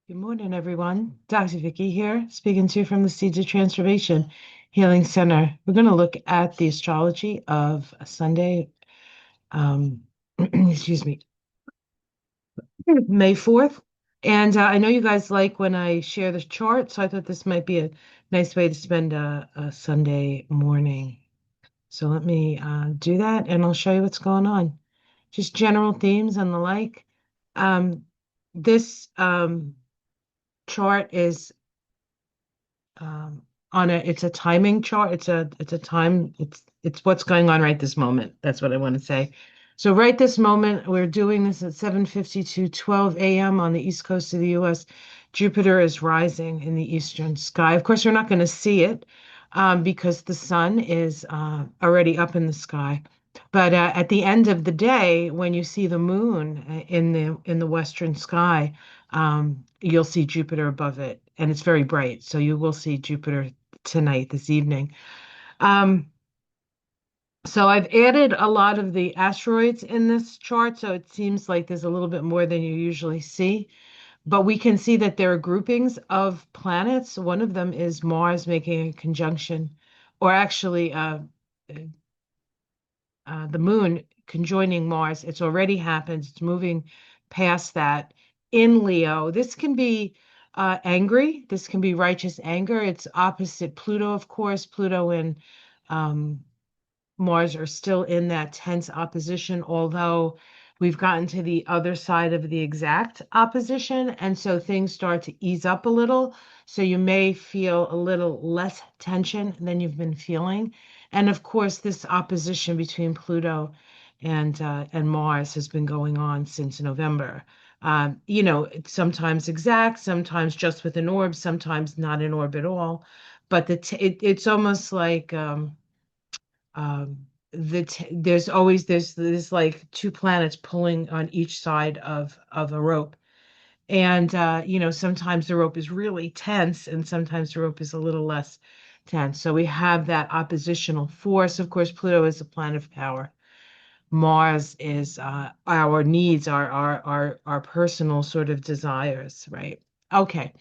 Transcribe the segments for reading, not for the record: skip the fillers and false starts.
Good morning, everyone. Dr. Vicky here, speaking to you from the Seeds of Transformation Healing Center. We're going to look at the astrology of Sunday, um, excuse me, May 4th. And I know you guys like when I share the chart, so I thought this might be a nice way to spend a Sunday morning. So let me do that, and I'll show you what's going on. Just general themes and the like. Um, this chart is um, on it's a timing chart. It's what's going on right this moment. That's what I want to say. So right this moment, we're doing this at 7:52, 12 a.m. on the east coast of the US. Jupiter is rising in the eastern sky. Of course, we're not going to see it because the sun is already up in the sky. But at the end of the day, when you see the moon in the western sky, you'll see Jupiter above it, and it's very bright. So you will see Jupiter tonight, this evening. Um, so I've added a lot of the asteroids in this chart, so it seems like there's a little bit more than you usually see. But we can see that there are groupings of planets. One of them is Mars making a conjunction, or actually the moon conjoining Mars. It's already happened. It's moving past that in Leo. This can be angry. This can be righteous anger. It's opposite Pluto, of course. Pluto and um, Mars are still in that tense opposition, although we've gotten to the other side of the exact opposition. And so things start to ease up a little. So you may feel a little less tension than you've been feeling. And of course, this opposition between Pluto and Mars has been going on since November. It's sometimes exact, sometimes just with an orb, sometimes not an orb at all. But it's almost like there's like two planets pulling on each side of a rope, and sometimes the rope is really tense and sometimes the rope is a little less tense. So we have that oppositional force. Of course, Pluto is a planet of power. Mars is our needs, our personal sort of desires, right? Okay.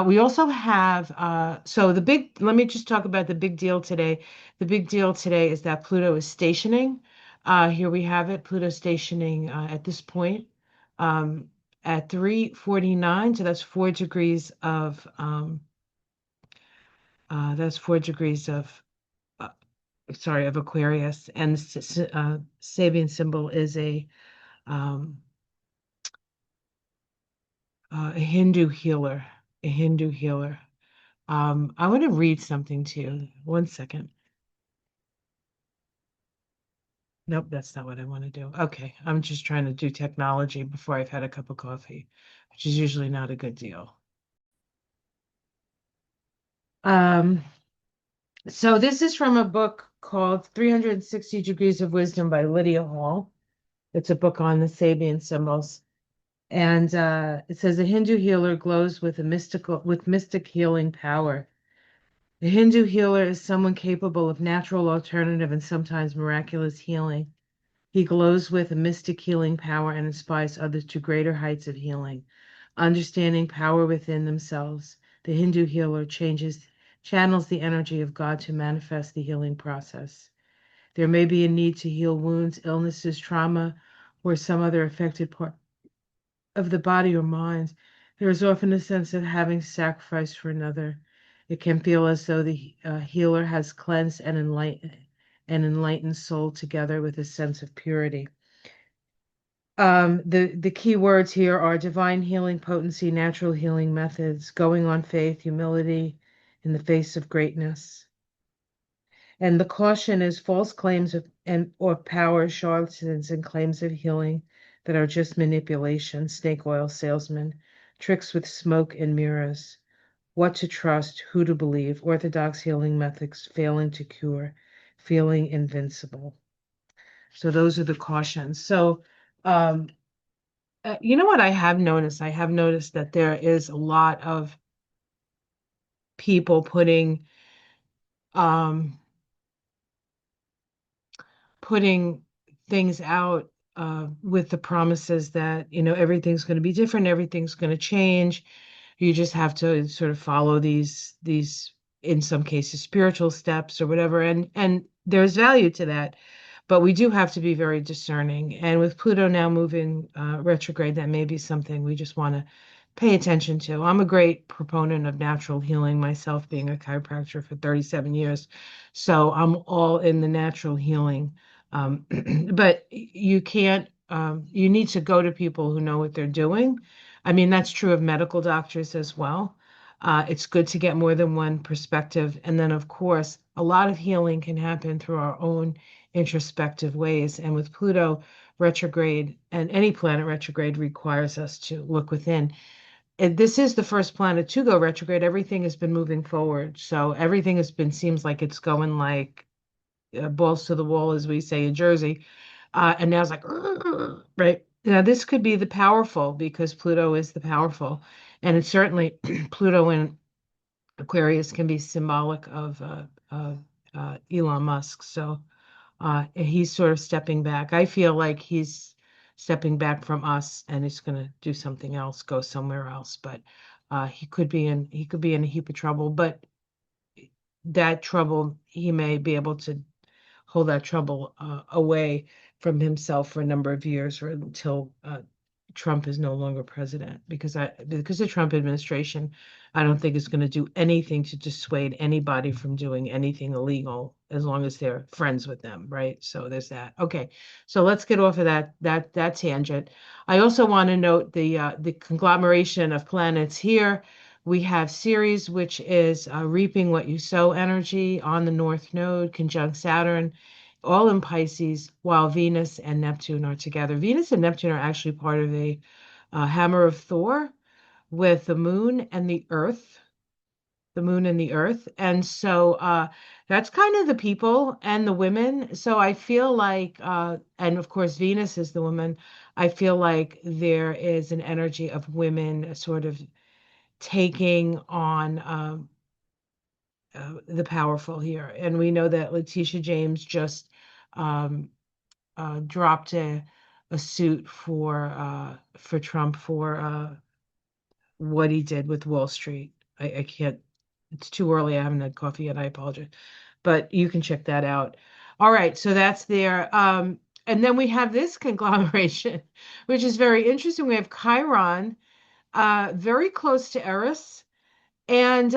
We also have, let me just talk about the big deal today. The big deal today is that Pluto is stationing. Here we have it, Pluto stationing at this point um, at 3:49. So that's 4 degrees uh, sorry, of Aquarius. And the Sabian symbol is um, a Hindu healer, a Hindu healer. I want to read something to you. One second. Nope, that's not what I want to do. Okay, I'm just trying to do technology before I've had a cup of coffee, which is usually not a good deal. Um, so this is from a book called 360 Degrees of Wisdom by Lydia Hall. It's a book on the Sabian symbols. And it says a Hindu healer glows with mystic healing power. The Hindu healer is someone capable of natural, alternative, and sometimes miraculous healing. He glows with a mystic healing power and inspires others to greater heights of healing. Understanding power within themselves, the Hindu healer channels the energy of God to manifest the healing process. There may be a need to heal wounds, illnesses, trauma, or some other affected part of the body or mind. There is often a sense of having sacrificed for another. It can feel as though the healer has cleansed and enlightened soul together with a sense of purity. The key words here are divine healing potency, natural healing methods, going on faith, humility in the face of greatness. And the caution is false claims of and or power, charlatans, and claims of healing that are just manipulation, snake oil salesmen, tricks with smoke and mirrors, what to trust, who to believe, orthodox healing methods failing to cure, feeling invincible. So those are the cautions. So um, you know what I have noticed? I have noticed that there is a lot of people um, putting things out with the promises that, everything's going to be different, everything's going to change. You just have to sort of follow these, in some cases, spiritual steps or whatever, and there's value to that. But we do have to be very discerning. And with Pluto now moving retrograde, that may be something we just want to pay attention to. I'm a great proponent of natural healing myself, being a chiropractor for 37 years. So I'm all in the natural healing. Um, but you can't, you need to go to people who know what they're doing. I mean, that's true of medical doctors as well. It's good to get more than one perspective. And then, of course, a lot of healing can happen through our own introspective ways. And with Pluto retrograde, and any planet retrograde requires us to look within. And this is the first planet to go retrograde. Everything has been moving forward. So everything has been, seems like it's going like balls to the wall, as we say in Jersey. And now it's like, right? Now, this could be the powerful because Pluto is the powerful. And it's certainly Pluto in Aquarius can be symbolic of Elon Musk. So he's sort of stepping back. I feel like he's stepping back from us and he's going to do something else, go somewhere else. But he could be in a heap of trouble. But that trouble, he may be able to hold that trouble away from himself for a number of years or until Trump is no longer president. Because the Trump administration, I don't think is going to do anything to dissuade anybody from doing anything illegal as long as they're friends with them, right? So there's that. Okay, so let's get off of that tangent. I also want to note the conglomeration of planets here. We have Ceres, which is reaping what you sow energy on the North Node, conjunct Saturn, all in Pisces, while Venus and Neptune are together. Venus and Neptune are actually part of a hammer of Thor with the moon and the earth. And so that's kind of the people and the women. So I feel like, and of course, Venus is the woman. I feel like there is an energy of women sort of taking on the powerful here. And we know that Letitia James just um, dropped a suit for Trump for what he did with Wall Street. I can't. It's too early. I haven't had coffee yet. I apologize, but you can check that out. All right, so that's there. And then we have this conglomeration, which is very interesting. We have Chiron, very close to Eris and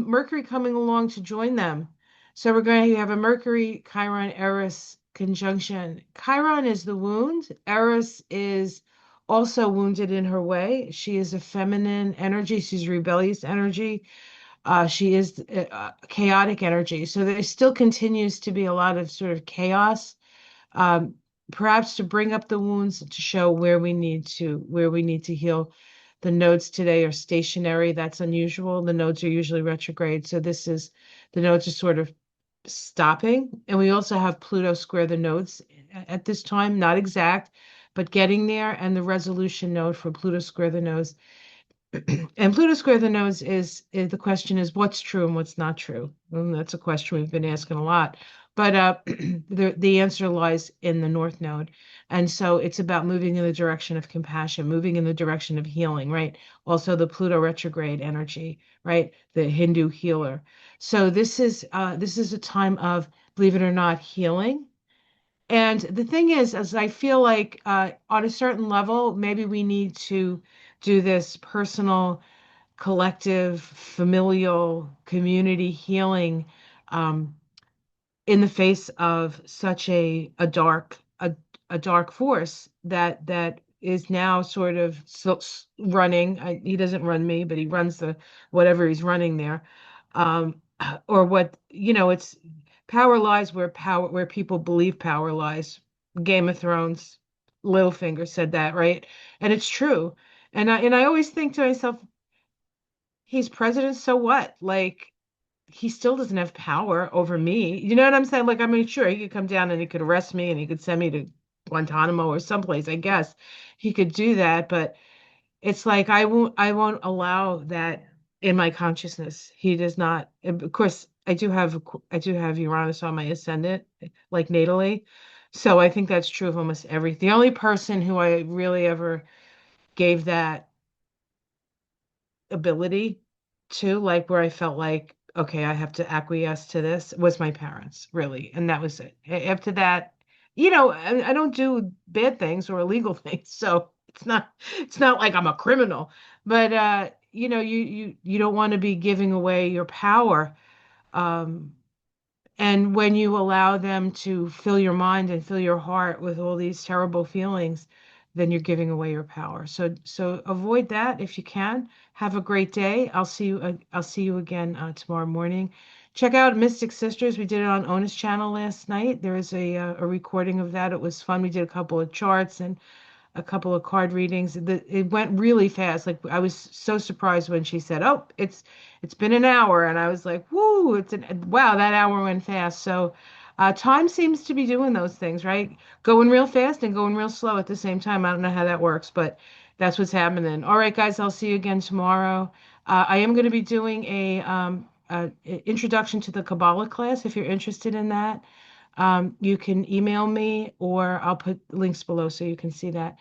Mercury coming along to join them. So we're going to have a Mercury Chiron Eris conjunction. Chiron is the wound. Eris is also wounded in her way. She is a feminine energy. She's rebellious energy. She is chaotic energy. So there still continues to be a lot of sort of chaos, um, perhaps to bring up the wounds to show where we need to heal. The nodes today are stationary. That's unusual. The nodes are usually retrograde. So the nodes are sort of stopping. And we also have Pluto square the nodes at this time, not exact, but getting there. And the resolution node for Pluto square the nodes and Pluto square the nose is the question is what's true and what's not true. And that's a question we've been asking a lot. But the answer lies in the North Node. And so it's about moving in the direction of compassion, moving in the direction of healing, right? Also the Pluto retrograde energy, right? The Hindu healer. So this is a time of, believe it or not, healing. And the thing is, as I feel like on a certain level, maybe we need to do this personal, collective, familial, community healing um, in the face of such a dark force that is now sort of running. He doesn't run me, but he runs the whatever he's running there, um, or what it's power lies where people believe power lies. Game of Thrones, Littlefinger said that, right? And it's true. And I always think to myself, he's president, so what? Like he still doesn't have power over me. You know what I'm saying? Like, I mean, sure, he could come down and he could arrest me and he could send me to Guantanamo or someplace, I guess. He could do that, but it's like I won't allow that in my consciousness. He does not. Of course, I do have Uranus on my ascendant, like natally. So I think that's true of almost every. The only person who I really ever gave that ability to, like where I felt like, okay, I have to acquiesce to this, was my parents, really. And that was it. After that, I don't do bad things or illegal things, so it's not like I'm a criminal. But you don't want to be giving away your power. Um, and when you allow them to fill your mind and fill your heart with all these terrible feelings, then you're giving away your power. So avoid that if you can. Have a great day. I'll see you again tomorrow morning. Check out Mystic Sisters. We did it on Ona's channel last night. There is a recording of that. It was fun. We did a couple of charts and a couple of card readings. It went really fast. Like I was so surprised when she said, "Oh, it's been an hour," and I was like, "Woo! Wow, that hour went fast." So, time seems to be doing those things, right? Going real fast and going real slow at the same time. I don't know how that works, but that's what's happening. All right, guys, I'll see you again tomorrow. I am going to be doing a introduction to the Kabbalah class if you're interested in that. You can email me, or I'll put links below so you can see that.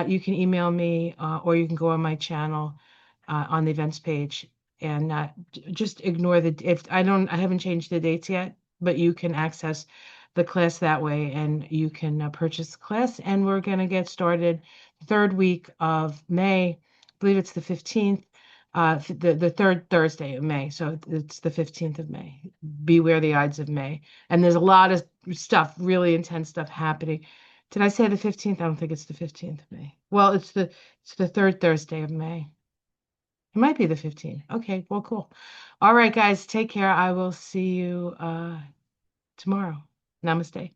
You can email me, or you can go on my channel on the events page and just ignore if I haven't changed the dates yet, but you can access the class that way and you can purchase the class. And we're going to get started third week of May. I believe it's the 15th, the third Thursday of May. So it's the 15th of May. Beware the Ides of May. And there's a lot of stuff, really intense stuff happening. Did I say the 15th? I don't think it's the 15th of May. Well, it's the third Thursday of May. It might be the 15th. Okay, well, cool. All right, guys, take care. I will see you tomorrow. Namaste.